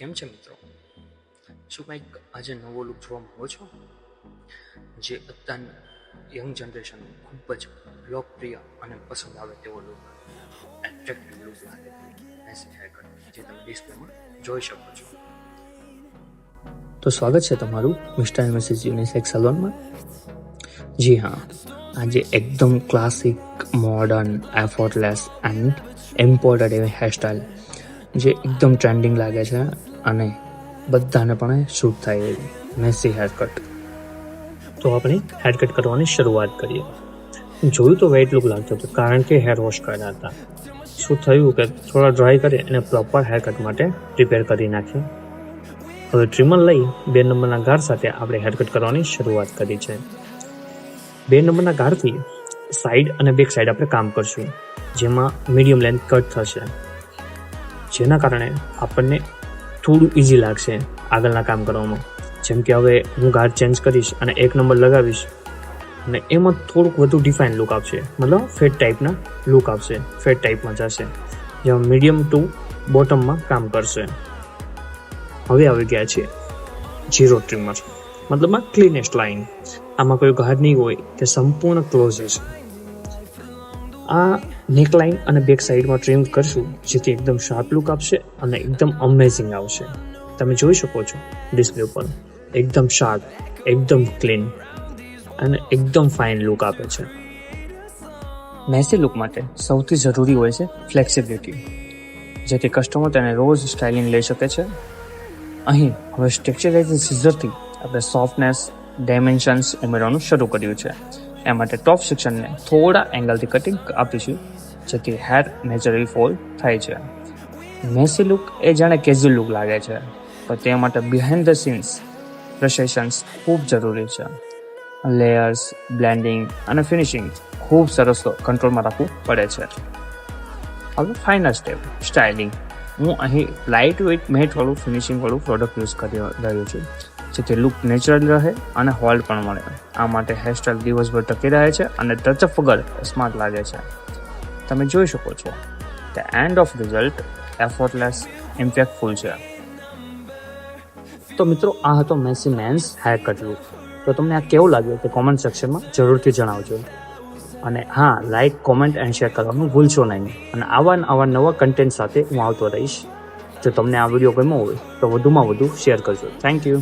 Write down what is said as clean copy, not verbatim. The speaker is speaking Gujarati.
કેમ છે મિત્રો? શું કંઈક આજે નવો લુક જોવા માંગો છો? જે અત્યારની યંગ જનરેશન ખૂબ જ લોકપ્રિય અને પસંદ આવે તેવો લુક, એટ્રેક્ટિવ લુક લાગે મેસી હેરકટ, જે તમે ડિસ્પ્લેમાં જોઈ શકો છો. તો સ્વાગત છે તમારું મિસ્ટર એન્ડ મિસિસ યુનિસેક્સ સલોનમાં. જી હા, આજે એકદમ classic, modern, effortless and imported એવી હેરસ્ટાઇલ જે એકદમ ટ્રેન્ડિંગ લાગે છે અને બધાને પણ શૂટ થાય એવી મેસી હેરકટ. તો આપણે હેરકટ કરવાની શરૂઆત કરીએ. જોયું તો વેઇટ લુક લાગતો હતો કારણ કે હેર વોશ કર્યા હતા. શું થયું કે થોડા ડ્રાય કરી અને પ્રોપર હેરકટ માટે પ્રિપેર કરી નાખ્યું. હવે ટ્રીમર લઈ 2 નંબરના ગાર સાથે આપણે હેરકટ કરવાની શરૂઆત કરી છે. 2 નંબરના ગારથી સાઈડ અને બેક સાઈડ આપણે કામ કરશું, જેમાં મીડિયમ લેન્થ કટ થશે, જેના કારણે આપણને થોડું ઇઝી લાગશે આગળના કામ કરવામાં. જેમ કે હવે હું ગાર ચેન્જ કરીશ અને 1 નંબર લગાવીશ અને એમાં થોડુંક વધુ ડિફાઇન લુક આવશે, મતલબ ફેડ ટાઈપના લુક આવશે, ફેડ ટાઈપમાં જશે, જેમાં મીડિયમ ટુ બોટમમાં કામ કરશે. હવે આવી ગયા છે ઝીરો ટ્રીમર, મતલબમાં ક્લીનેસ્ટ લાઇન. આમાં કોઈ ગાર નહીં હોય, તે સંપૂર્ણ ક્લોઝ હશે. આ નેક લાઇન અને બેક સાઈડમાં ટ્રીમ કરશું, જેથી એકદમ શાર્પ લુક આપશે અને એકદમ અમેઝિંગ આવશે. તમે જોઈ શકો છો ડિસ્પ્લે ઉપર એકદમ શાર્પ, એકદમ ક્લીન અને એકદમ ફાઇન લુક આપે છે. મેસી લુક માટે સૌથી જરૂરી હોય છે ફ્લેક્સિબિલિટી, જેથી કસ્ટમર તેને રોજ સ્ટાઇલિંગ લઈ શકે છે. અહીં હવે સ્ટ્રક્ચરાઇઝિંગ સિઝરથી આપણે સોફ્ટનેસ, ડાયમેન્શન્સ ઉમેરવાનું શરૂ કર્યું છે. એ માટે ટોપ સેક્શનને થોડા એંગલથી કટિંગ આપીશું, જેથી હેર નેચરલી ફોલ થાય છે. મેસી લુક એ જાણે કેઝ્યુઅલ લુક લાગે છે, પણ તે માટે બિહાઇન્ડ ધ સીન્સ પ્રેસેશન્સ ખૂબ જરૂરી છે. લેયર્સ, બ્લેન્ડિંગ અને ફિનિશિંગ ખૂબ સરસ કંટ્રોલમાં રાખવું પડે છે. હવે ફાઇનલ સ્ટેપ સ્ટાઇલિંગ. હું અહીં લાઇટ વેઇટ મેટ વાળું ફિનિશિંગ વાળું પ્રોડક્ટ યુઝ કરી રહ્યો છું, જેથી લુક નેચરલ રહે અને હોલ્ડ પણ મળે. આ માટે હેરસ્ટાઇલ દિવસભર ટકી રહે છે અને ટચઅપ વગર સ્માર્ટ લાગે છે. તમે જોઈ શકો છો કે end of result effortless, impactful છે. તો મિત્રો, આ હતો મેસી મેન્સ હેરકટ લુક. તો તમને આ કેવું લાગ્યું તે કોમેન્ટ સેક્શનમાં જરૂરથી જણાવજો. અને હા, લાઇક, કોમેન્ટ એન્ડ શેર કરવાનું ભૂલશો નહીં. અને આવા નવા કન્ટેન્ટ સાથે હું આવતો રહીશ. જો તમને આ વિડીયો ગમ્યો હોય તો વધુમાં વધુ શેર કરજો. Thank you.